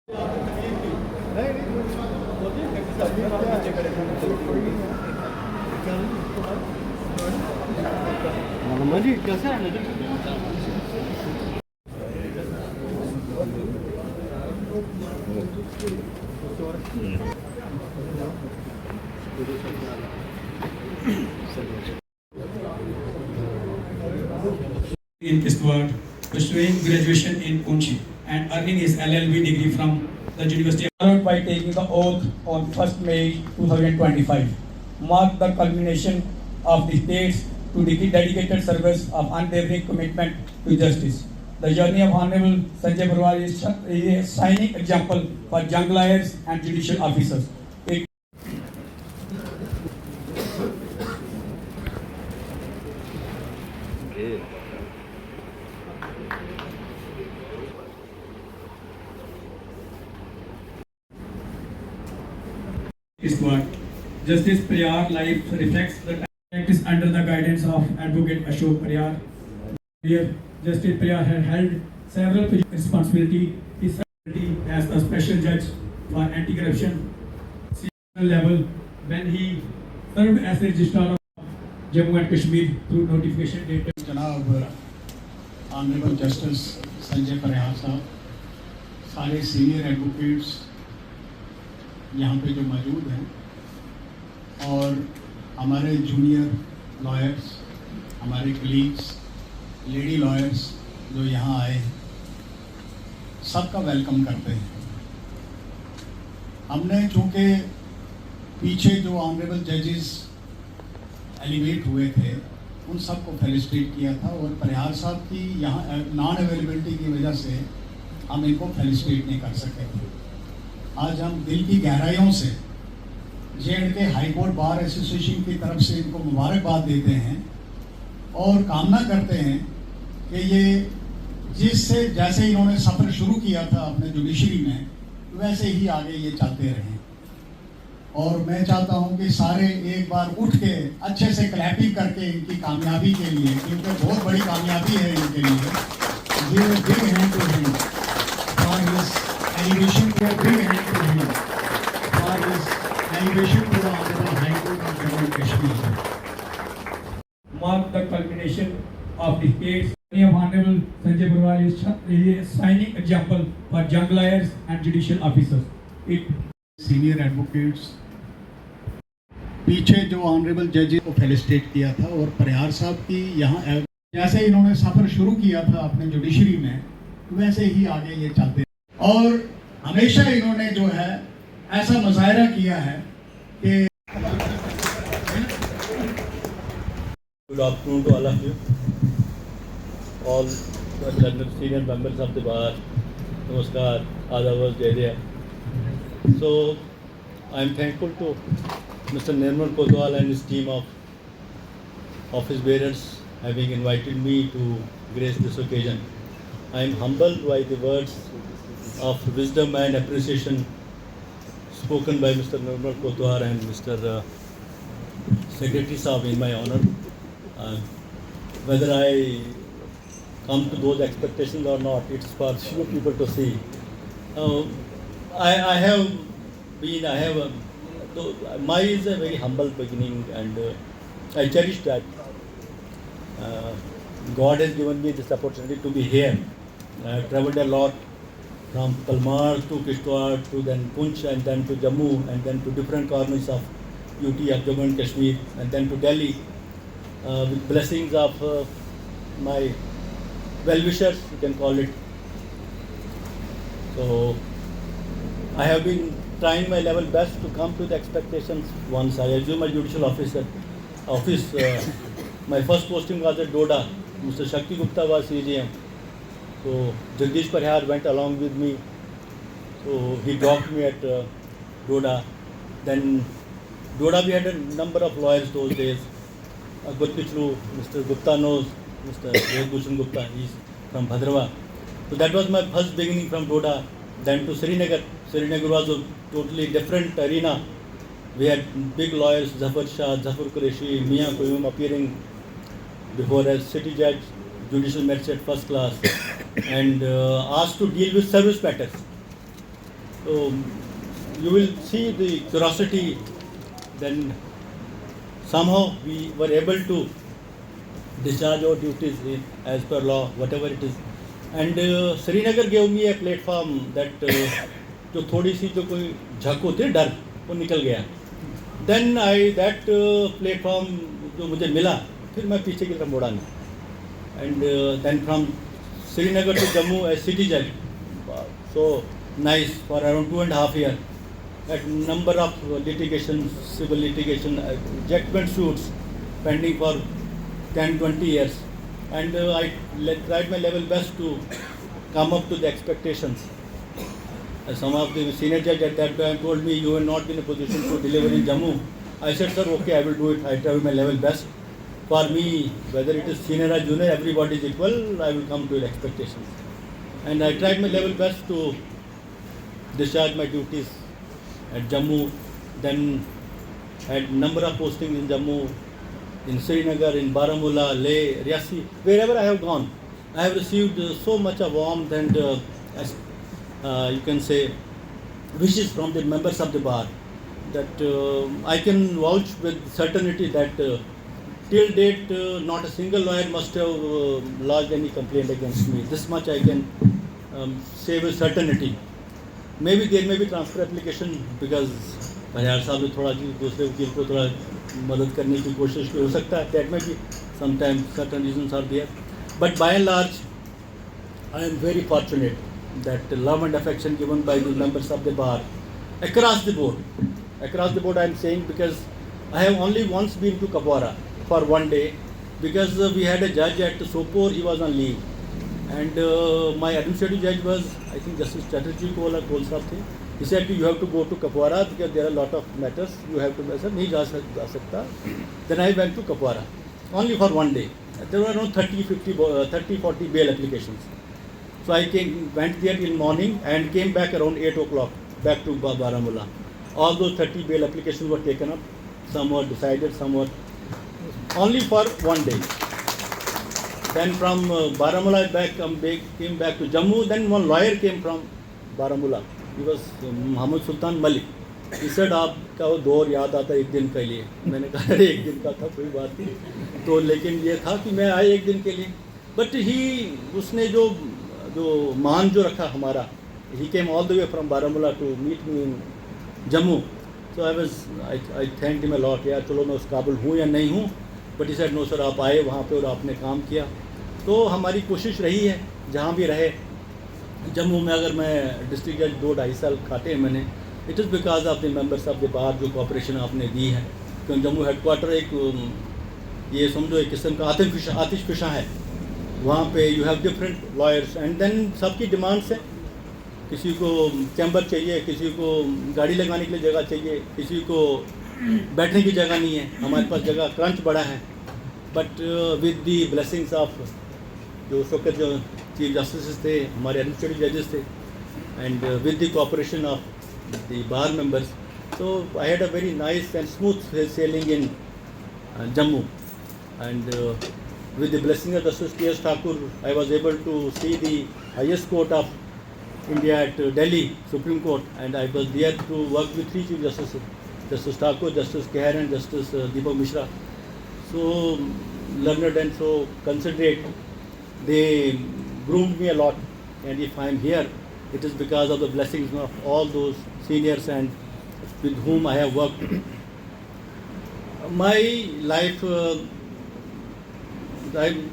जी कैसे है in Kiswat, pursuing graduation in Punchi and earning his LLB degree from the University of by taking the oath on 1st May 2025, marked the culmination of the state's to the dedicated service of unwavering commitment to justice. The journey of Honorable Sanjay Barwal is a shining example for young lawyers and judicial officers. Is what Justice Priyar life reflects the practice under the guidance of Advocate Ashok Priyar. Here, Justice Priyar had held several responsibilities. His as a special judge for anti-corruption level when he served as a registrar of Jammu and Kashmir through notification dated. जनाब honourable justice Sanjay परिहार साहब, सारे senior advocates यहाँ पे जो मौजूद हैं और हमारे जूनियर लॉयर्स, हमारे कलीग्स, लेडी लॉयर्स जो यहाँ आए हैं, सबका वेलकम करते हैं। हमने चूँकि पीछे जो ऑनरेबल जजेस एलिवेट हुए थे उन सबको फेलिसिटेट किया था और परिहार साहब की यहाँ नॉन अवेलेबिलिटी की वजह से हम इनको फेलिसिटेट नहीं कर सके थे। आज हम दिल की गहराइयों से J&K high court bar association की तरफ से इनको मुबारकबाद देते हैं और कामना करते हैं कि ये जिससे जैसे इन्होंने सफ़र शुरू किया था अपने जुडिशरी में वैसे ही आगे ये चलते रहें। और मैं चाहता हूं कि सारे एक बार उठ के अच्छे से क्लैपिंग करके इनकी कामयाबी के लिए, क्योंकि बहुत बड़ी कामयाबी है इनके लिए, ये big hand to him for his elevation के big hand to him for his elevation to the honourable high court of Jammu and Kashmir. Mark the culmination of the state's of Honorable Sanjay Barwal is a shining example for young lawyers and judicial officers. It senior advocates पीछे जो honourable जजेस को felicitate किया था और परिहार साहब की यहाँ जैसे इन्होंने सफ़र शुरू किया था अपने जुडिशरी में वैसे ही आगे ये चलते और हमेशा इन्होंने जो है ऐसा मुजाहरा किया है कि Good afternoon to all of you, all the senior members of the bar. Namaskar, Adab, Jai. So, I am thankful to Mr. Nirmal Kotwal and his team of office bearers having invited me to grace this occasion. I am humbled by the words of wisdom and appreciation spoken by Mr. Nirmal Kotwal and Mr. Secretary Saab in my honor. Whether I come to those expectations or not, it's for few people to see. I have my is a very humble beginning, and I cherish that. God has given me this opportunity to be here. I have travelled a lot from Kalmar to Kishtwar to then Punch and then to Jammu and then to different corners of UT of Jammu and Kashmir and then to Delhi with blessings of my well-wishers, you can call it. So I have been trying my level best to come to the expectations. Once I assumed my judicial office, my first posting was at Doda. Mr. Shakti Gupta was CGM. So Jagdish Parihar went along with me. So he dropped me at Doda. Then Doda we had a number of lawyers those days. Akbar Pichlu, Mr. Gupta knows, Mr. Bhushan Gupta, he's from Bhadrava. So that was my first beginning from Doda. Then to Srinagar. Srinagar was a totally different arena. We had big lawyers, Zafar Shah, Zafar Qureshi, Mia Koyum appearing before as city judge, judicial magistrate first class, and asked to deal with service matters. So you will see the curiosity. Then somehow we were able to discharge our duties as per law, whatever it is. And Srinagar gave me a platform that जो थोड़ी सी जो कोई झक होती है डर वो निकल गया. Then that platform जो मुझे मिला फिर मैं पीछे की तरफ मुड़ा नहीं. And then from Srinagar to Jammu as city judge, so nice for around 2.5 years. At number of litigation, civil litigation, judgment suits pending for 10-20 years, and I tried my level best to come up to the expectations. Some of the senior judge at that time told me, you will not be in a position to deliver in Jammu. I said, sir, okay, I will do it. I tried my level best. For me, whether it is senior or junior, everybody is equal. I will come to the expectations. And I tried my level best to discharge my duties at Jammu. Then had number of postings in Jammu, in Srinagar, in Baramulla, Leh, Riyasi, wherever I have gone. I have received so much of warmth and you can say wishes from the members of the bar that I can vouch with certainty that till date not a single lawyer must have lodged any complaint against me. This much I can say with certainty. Maybe there may be transfer application because बरियार साहब ने थोड़ा दूसरे वकील को थोड़ा मदद करने की कोशिश की हो सकता है. That may be sometimes certain reasons are there, but by and large I am very fortunate that the love and affection given by the members of the bar across the board I am saying, because I have only once been to Kapwara for one day because we had a judge at Sopore, he was on leave, and my administrative judge was, I think, Justice Chatterjee Kol Sahab the. He said you have to go to Kapwara because there are a lot of matters you have to. I said nahi ja sakta. Then I went to Kapwara only for one day. There were around 30-40 bail applications. So I went there in morning and came back around 8 o'clock back to Baramulla. All those 30 bail applications were taken up. Some were decided, some were only for one day. Then from Baramulla came back to Jammu. Then one lawyer came from Baramulla. He was Muhammad Sultan Malik. He said आपका वो दौर याद आता एक दिन के लिए. मैंने कहा अरे एक दिन का था कोई बात नहीं. तो लेकिन ये था कि मैं आया एक दिन के लिए. But उसने जो मान जो रखा हमारा, he came all the way from Baramulla to meet me in Jammu. So I thanked him a lot. यार चलो मैं उस काबिल हूँ या नहीं हूँ. But he said no sir, आप आए वहाँ पे और आपने काम किया. तो हमारी कोशिश रही है जहाँ भी रहे. जम्मू में अगर मैं डिस्ट्रिक्ट जज 2-2.5 साल काटे हैं मैंने, it is because of the members of the bar जो कोऑपरेशन आपने दी है. क्योंकि जम्मू हेडक्वार्टर एक ये समझो एक किस्म का आतिश फिशा है. वहाँ पे you have different lawyers and then सबकी डिमांड्स है. किसी को चैम्बर चाहिए, किसी को गाड़ी लगाने के लिए जगह चाहिए, किसी को बैठने की जगह नहीं है. हमारे पास जगह क्रंच बड़ा है. But with the blessings of जो उस वक्त जो चीफ जस्टिस थे, हमारे एडमिनिस्ट्रेटिव जजेस थे, and with the cooperation of the bar members, so I had a very nice and smooth sailing in Jammu, and with the blessing of Justice K.S. Thakur, I was able to see the highest court of India at Delhi, Supreme Court, and I was there to work with 3 chief justices, Justice Thakur, Justice Kehar and Justice Deepak Mishra. So learned and so considerate. They groomed me a lot, and if I am here, it is because of the blessings of all those seniors and with whom I have worked. My life, I am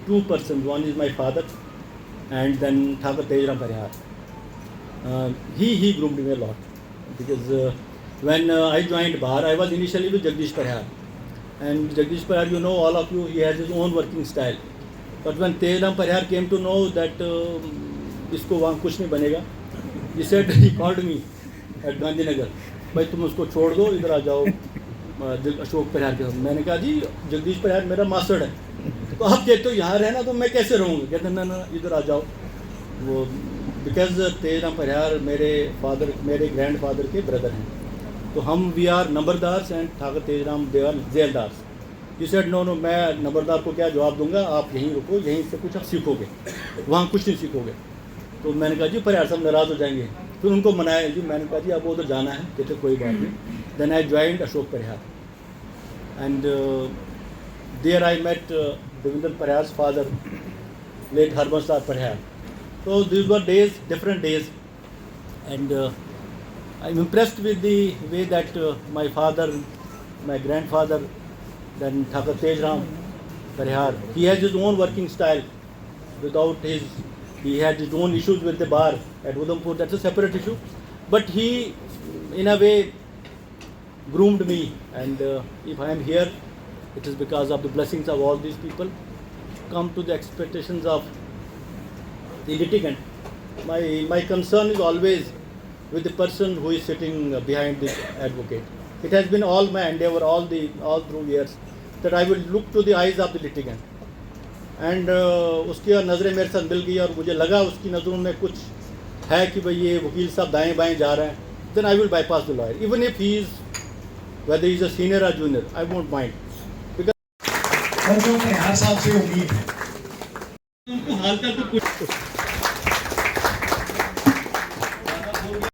2 persons. One is my father, and then Thakur Tejram Parihar. He groomed me a lot because when I joined bar, I was initially with Jagdish Parihar, and Jagdish Parihar, you know, all of you, he has his own working style. But when Tejram Parihar came to know that इसको वहाँ कुछ नहीं बनेगा, he said, he called me at Gandhinagar, भाई तुम उसको छोड़ दो, इधर आ जाओ अशोक परिहार के साथ. मैंने कहा जी जगदीश परिहार मेरा मास्टर है, तो आप कहते हो यहाँ रहना, तो मैं कैसे रहूँगा. कहते ना इधर आ जाओ. वो बिकॉज तेजराम परिहार मेरे ग्रैंडफादर के ब्रदर हैं, तो हम we are numberdars and Thakur Tejram they are zaildars. He said no मैं नंबरदार को क्या जवाब दूंगा, आप यहीं रुको, यहीं से कुछ आप सीखोगे, वहाँ कुछ नहीं सीखोगे. तो मैंने कहा जी परिहार साहब नाराज़ हो जाएंगे. फिर उनको मनाया जी, मैंने कहा जी अब उधर जाना है, कहते कोई बात नहीं। Then I joined Ashok Parihar and there I met Devendra Parihar's father, late Harman Star Parihar. So these were days, different days, and I'm impressed with the way that my father, my grandfather, then Thakur Tejram Parihar, he has his own working style. He had his own issues with the bar at Udhampur. That's a separate issue, but he, in a way, groomed me, and if I am here, it is because of the blessings of all these people. Come to the expectations of the litigant. My concern is always with the person who is sitting behind the advocate. It has been all my endeavor all through years that I will look to the eyes of the litigant. And उसकी नज़रें मेरे साथ मिल गई और मुझे लगा उसकी नज़रों में कुछ है कि भाई ये वकील साहब दाएं बाएं जा रहे हैं, then I will bypass the lawyer. Even if he is, whether he is a senior or junior, I won't mind. और जो परिहार साहब से उम्मीद है उनको हाल तक तो कुछ